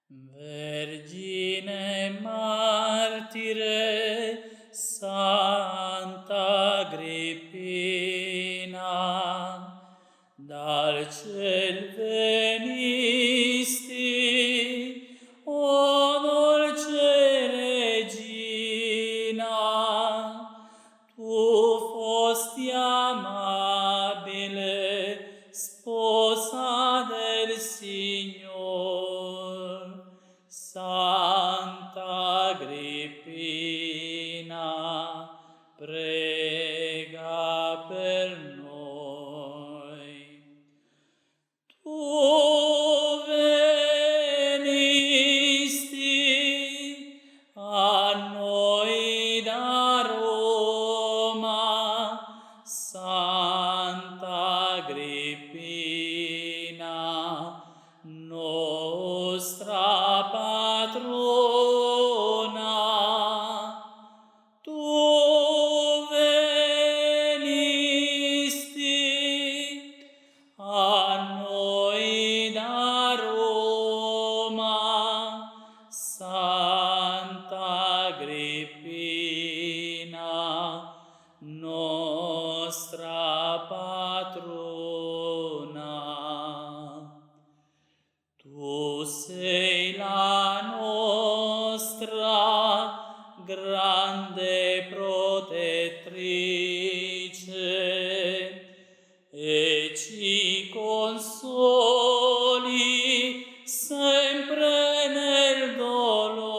Vergine martire, Santa Agrippina, dal ciel venisti, o dolce Regina, tu fosti amabile, sposa del Signor. Santa Agrippina, prega per noi. Tu venisti a noi da Roma, Santa Agrippina, nostra patrona. Tu venisti a noi da Roma, Santa Agrippina, nostra patrona. Tu sei la nostra grande protettrice e ci consoli sempre nel dolore.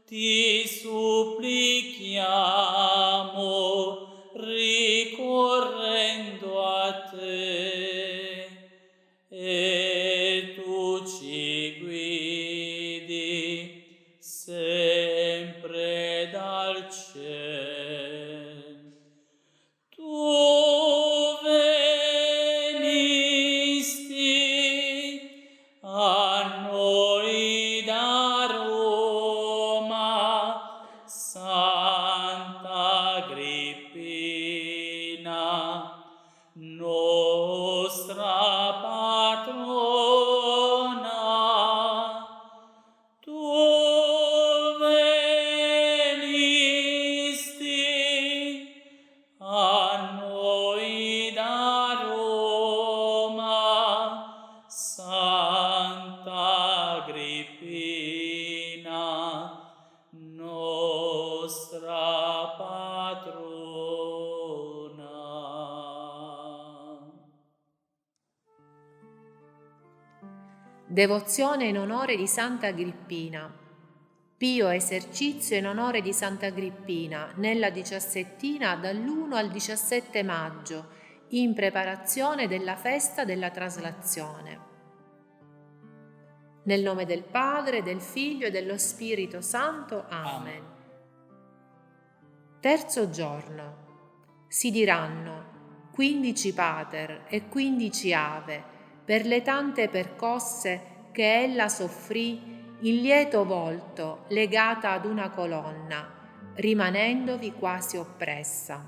Ti supplichiamo ricorrendo a te, e tu ci guidi sempre dal cielo. Tu venisti a noi da Roma, Santa Agrippina, nostra patrona. Tu venisti a noi da Roma, Santa Agrippina, nostra patrona. Devozione in onore di Santa Agrippina. Pio esercizio in onore di Santa Agrippina nella 17ª dall'1 al 17 maggio, in preparazione della festa della traslazione. Nel nome del Padre, del Figlio e dello Spirito Santo. Amen. Terzo giorno. Si diranno 15 pater e 15 ave per le tante percosse che ella soffrì in lieto volto, legata ad una colonna, rimanendovi quasi oppressa.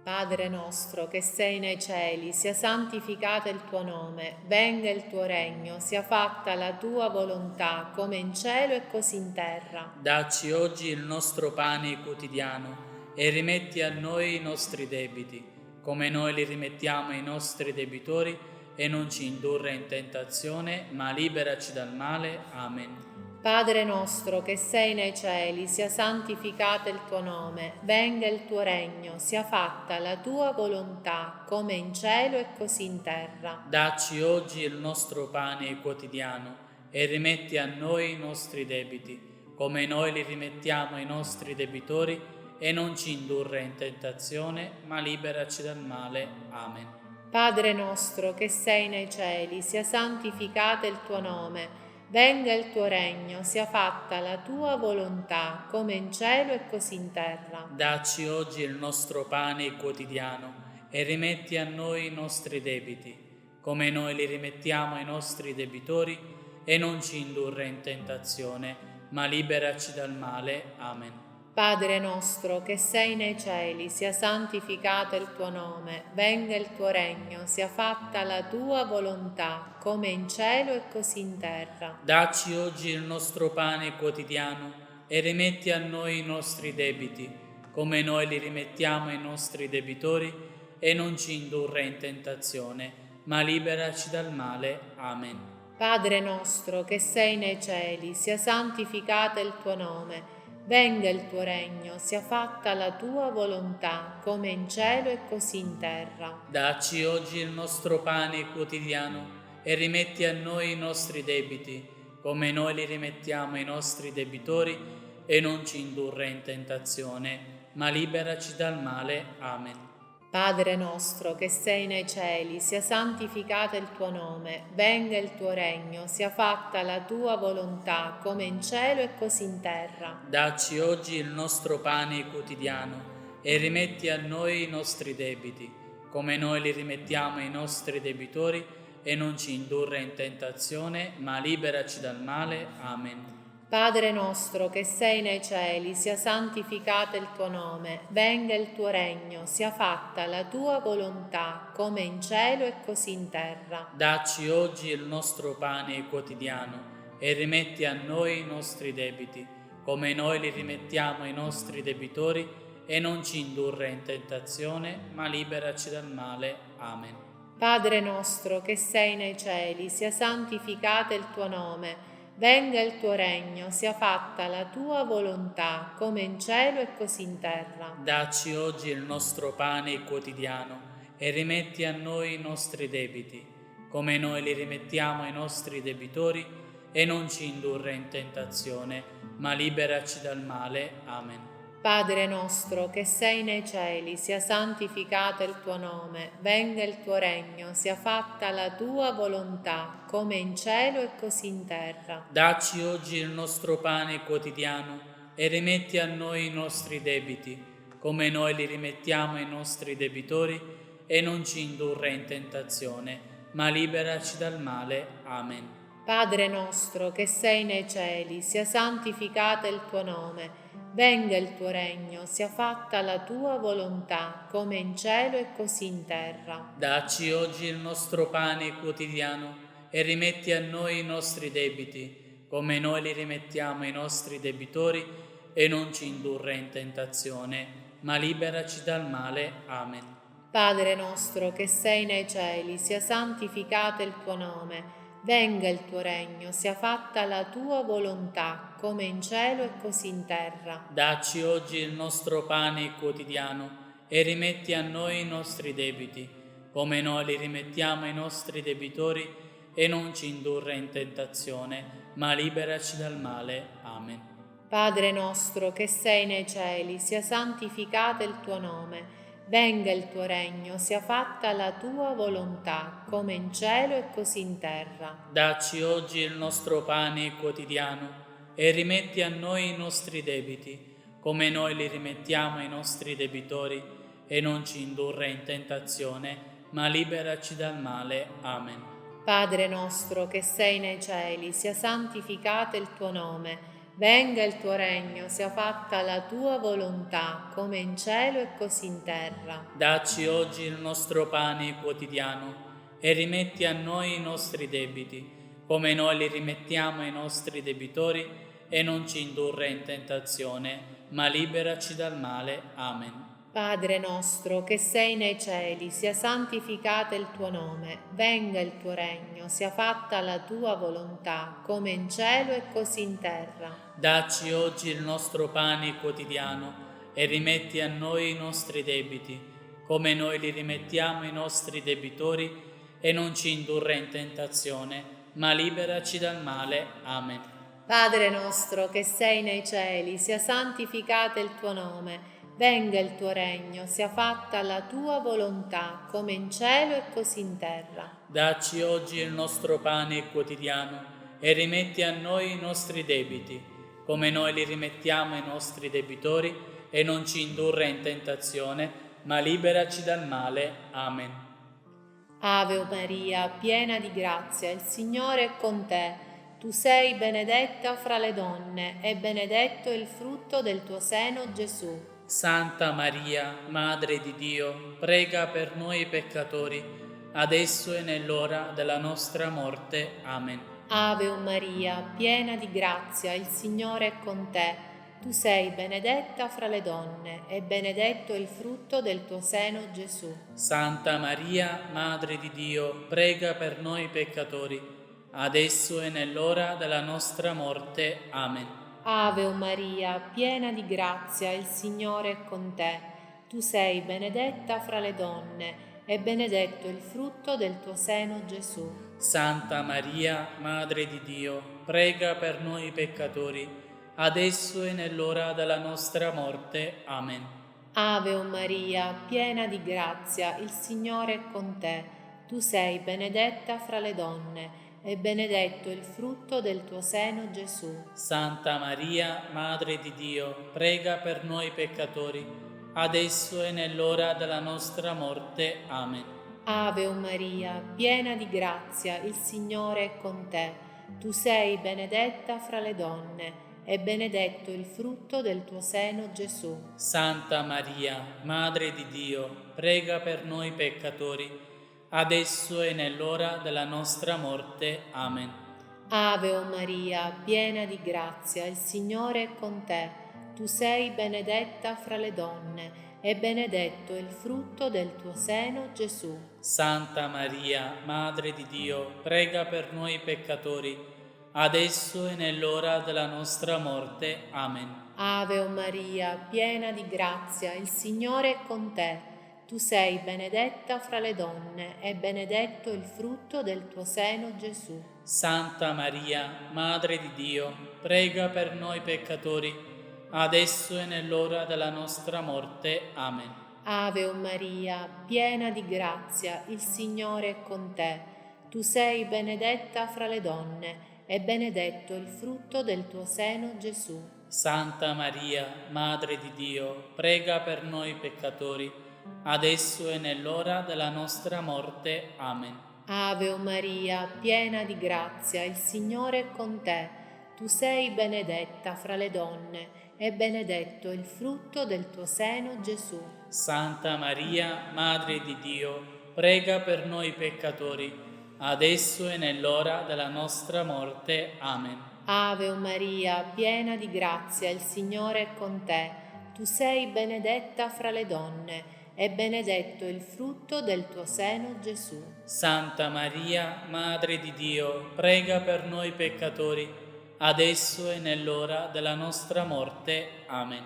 Padre nostro che sei nei cieli, sia santificato il tuo nome, venga il tuo regno, sia fatta la tua volontà, come in cielo e così in terra. Dacci oggi il nostro pane quotidiano e rimetti a noi i nostri debiti, come noi li rimettiamo ai nostri debitori, e non ci indurre in tentazione, ma liberaci dal male. Amen. Padre nostro che sei nei cieli, sia santificato il tuo nome, venga il tuo regno, sia fatta la tua volontà, come in cielo e così in terra. Dacci oggi il nostro pane quotidiano e rimetti a noi i nostri debiti, come noi li rimettiamo ai nostri debitori, e non ci indurre in tentazione, ma liberaci dal male. Amen. Padre nostro che sei nei cieli, sia santificato il tuo nome, venga il tuo regno, sia fatta la tua volontà, come in cielo e così in terra. Dacci oggi il nostro pane quotidiano e rimetti a noi i nostri debiti, come noi li rimettiamo ai nostri debitori, e non ci indurre in tentazione, ma liberaci dal male. Amen. Padre nostro che sei nei cieli, sia santificato il tuo nome, venga il tuo regno, sia fatta la tua volontà, come in cielo e così in terra. Dacci oggi il nostro pane quotidiano e rimetti a noi i nostri debiti, come noi li rimettiamo ai nostri debitori, e non ci indurre in tentazione, ma liberaci dal male. Amen. Padre nostro che sei nei cieli, sia santificato il tuo nome, venga il tuo regno, sia fatta la tua volontà, come in cielo e così in terra. Dacci oggi il nostro pane quotidiano e rimetti a noi i nostri debiti, come noi li rimettiamo ai nostri debitori, e non ci indurre in tentazione, ma liberaci dal male. Amen. Padre nostro che sei nei cieli, sia santificato il tuo nome, venga il tuo regno, sia fatta la tua volontà, come in cielo e così in terra. Dacci oggi il nostro pane quotidiano e rimetti a noi i nostri debiti, come noi li rimettiamo ai nostri debitori, e non ci indurre in tentazione, ma liberaci dal male. Amen. Padre nostro che sei nei cieli, sia santificato il tuo nome, venga il tuo regno, sia fatta la tua volontà, come in cielo e così in terra. Dacci oggi il nostro pane quotidiano e rimetti a noi i nostri debiti, come noi li rimettiamo ai nostri debitori, e non ci indurre in tentazione, ma liberaci dal male. Amen. Padre nostro che sei nei cieli, sia santificato il tuo nome, venga il tuo regno, sia fatta la tua volontà, come in cielo e così in terra. Dacci oggi il nostro pane quotidiano e rimetti a noi i nostri debiti, come noi li rimettiamo ai nostri debitori, e non ci indurre in tentazione, ma liberaci dal male. Amen. Padre nostro che sei nei cieli, sia santificato il tuo nome, venga il tuo regno, sia fatta la tua volontà, come in cielo e così in terra. Dacci oggi il nostro pane quotidiano e rimetti a noi i nostri debiti, come noi li rimettiamo ai nostri debitori, e non ci indurre in tentazione, ma liberaci dal male. Amen. Padre nostro che sei nei cieli, sia santificato il tuo nome, venga il tuo regno, sia fatta la tua volontà, come in cielo e così in terra. Dacci oggi il nostro pane quotidiano e rimetti a noi i nostri debiti, come noi li rimettiamo ai nostri debitori, e non ci indurre in tentazione, ma liberaci dal male. Amen. Padre nostro che sei nei cieli, sia santificato il tuo nome, venga il tuo regno, sia fatta la tua volontà, come in cielo e così in terra. Dacci oggi il nostro pane quotidiano e rimetti a noi i nostri debiti, come noi li rimettiamo ai nostri debitori, e non ci indurre in tentazione, ma liberaci dal male. Amen. Padre nostro che sei nei cieli, sia santificato il tuo nome, venga il tuo regno, sia fatta la tua volontà, come in cielo e così in terra. Dacci oggi il nostro pane quotidiano e rimetti a noi i nostri debiti, come noi li rimettiamo ai nostri debitori, e non ci indurre in tentazione, ma liberaci dal male. Amen. Padre nostro che sei nei cieli, sia santificato il tuo nome, venga il tuo regno, sia fatta la tua volontà, come in cielo e così in terra. Dacci oggi il nostro pane quotidiano e rimetti a noi i nostri debiti, come noi li rimettiamo ai nostri debitori, e non ci indurre in tentazione, ma liberaci dal male. Amen. Padre nostro che sei nei cieli, sia santificato il tuo nome, venga il tuo regno, sia fatta la tua volontà, come in cielo e così in terra. Dacci oggi il nostro pane quotidiano e rimetti a noi i nostri debiti, come noi li rimettiamo ai nostri debitori, e non ci indurre in tentazione, ma liberaci dal male. Amen. Padre nostro che sei nei cieli, sia santificato il tuo nome, venga il tuo regno, sia fatta la tua volontà, come in cielo e così in terra. Dacci oggi il nostro pane quotidiano e rimetti a noi i nostri debiti, come noi li rimettiamo ai nostri debitori, e non ci indurre in tentazione, ma liberaci dal male. Amen. Ave Maria, piena di grazia, il Signore è con te. Tu sei benedetta fra le donne e benedetto il frutto del tuo seno, Gesù. Santa Maria, Madre di Dio, prega per noi peccatori, adesso e nell'ora della nostra morte. Amen. Ave Maria, piena di grazia, il Signore è con te. Tu sei benedetta fra le donne e benedetto il frutto del tuo seno, Gesù. Santa Maria, Madre di Dio, prega per noi peccatori, adesso e nell'ora della nostra morte. Amen. Ave Maria, piena di grazia, il Signore è con te. Tu sei benedetta fra le donne e benedetto il frutto del tuo seno, Gesù. Santa Maria, Madre di Dio, prega per noi peccatori, adesso e nell'ora della nostra morte. Amen. Ave Maria, piena di grazia, il Signore è con te. Tu sei benedetta fra le donne e benedetto il frutto del tuo seno, Gesù. Santa Maria, Madre di Dio, prega per noi peccatori, adesso e nell'ora della nostra morte. Amen. Ave Maria, piena di grazia, il Signore è con te. Tu sei benedetta fra le donne e benedetto il frutto del tuo seno, Gesù. Santa Maria, Madre di Dio, prega per noi peccatori, adesso e nell'ora della nostra morte. Amen. Ave Maria, piena di grazia, il Signore è con te. Tu sei benedetta fra le donne e benedetto il frutto del tuo seno, Gesù. Santa Maria, Madre di Dio, prega per noi peccatori, adesso e nell'ora della nostra morte. Amen. Ave Maria, piena di grazia, il Signore è con te. Tu sei benedetta fra le donne e benedetto il frutto del tuo seno, Gesù. Santa Maria, Madre di Dio, prega per noi peccatori, adesso e nell'ora della nostra morte. Amen. Ave Maria, piena di grazia, il Signore è con te. Tu sei benedetta fra le donne e benedetto il frutto del tuo seno, Gesù. Santa Maria, Madre di Dio, prega per noi peccatori, adesso e nell'ora della nostra morte. Amen. Ave Maria, piena di grazia, il Signore è con te. Tu sei benedetta fra le donne e benedetto il frutto del tuo seno, Gesù. Santa Maria, Madre di Dio, prega per noi peccatori, adesso e nell'ora della nostra morte. Amen. Ave Maria, piena di grazia, il Signore è con te. Tu sei benedetta fra le donne e benedetto il frutto del tuo seno, Gesù. Santa Maria, Madre di Dio, prega per noi peccatori, adesso e nell'ora della nostra morte. Amen.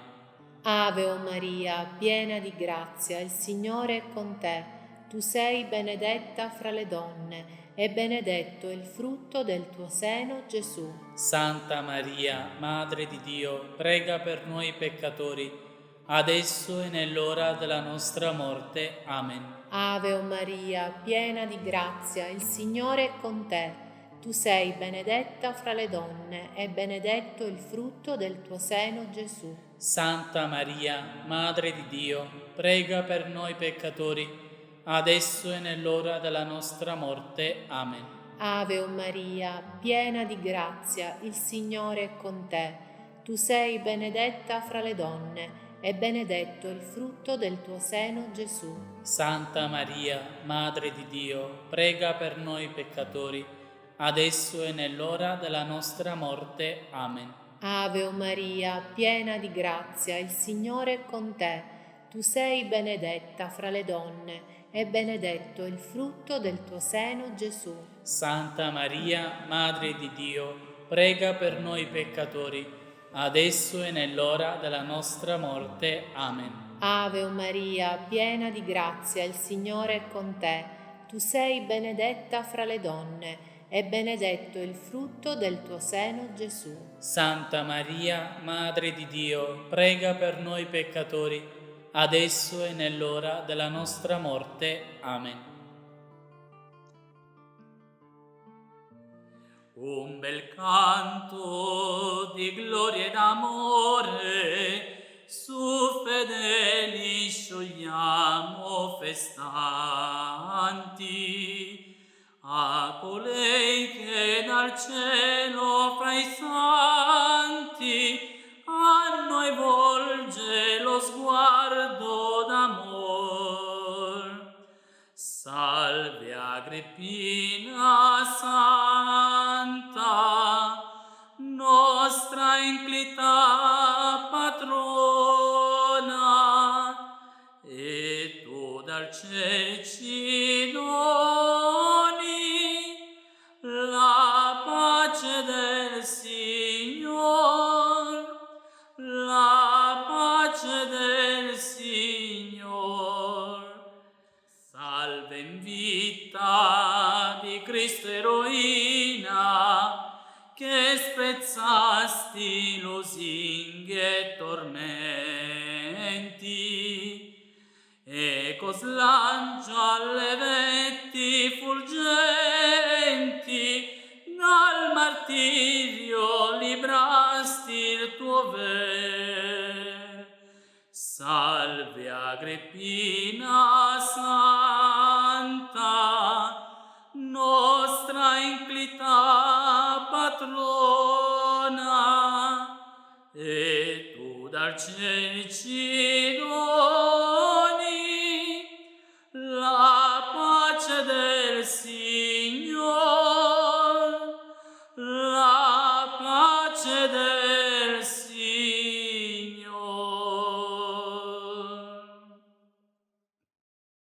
Ave Maria, piena di grazia, il Signore è con te. Tu sei benedetta fra le donne e benedetto il frutto del tuo seno, Gesù. Santa Maria, Madre di Dio, prega per noi peccatori, adesso e nell'ora della nostra morte. Amen. Ave Maria, piena di grazia, il Signore è con te. Tu sei benedetta fra le donne e benedetto il frutto del tuo seno, Gesù. Santa Maria, Madre di Dio, prega per noi peccatori, adesso e nell'ora della nostra morte. Amen. Ave Maria, piena di grazia, il Signore è con te. Tu sei benedetta fra le donne e benedetto il frutto del tuo seno, Gesù. Santa Maria, Madre di Dio, prega per noi peccatori, adesso e nell'ora della nostra morte. Amen. Ave Maria, piena di grazia, il Signore è con te. Tu sei benedetta fra le donne e benedetto il frutto del tuo seno, Gesù. Santa Maria, Madre di Dio, prega per noi peccatori, adesso e nell'ora della nostra morte. Amen. Ave Maria, piena di grazia, il Signore è con te. Tu sei benedetta fra le donne e benedetto il frutto del tuo seno, Gesù. Santa Maria, Madre di Dio, prega per noi peccatori, adesso e nell'ora della nostra morte. Amen. Un bel canto di gloria ed amore, su fedeli sciogliamo festanti, a colei che dal cielo tuoi santi, a noi volge lo sguardo d'amor. Salve Agrippina santa, nostra inclita patrona, e tu dal ciel ci doni la pace del Signor, la pace del Signor. Salve in vita di Cristo eroina, che spezzasti lusinghe e tormenti, e coslancia alle veti fulgenti, dal martirio librasti il tuo ver. Salve Agrippina santa, nostra inclita patrona, e tu dal ciel ci doni la pace del Signore.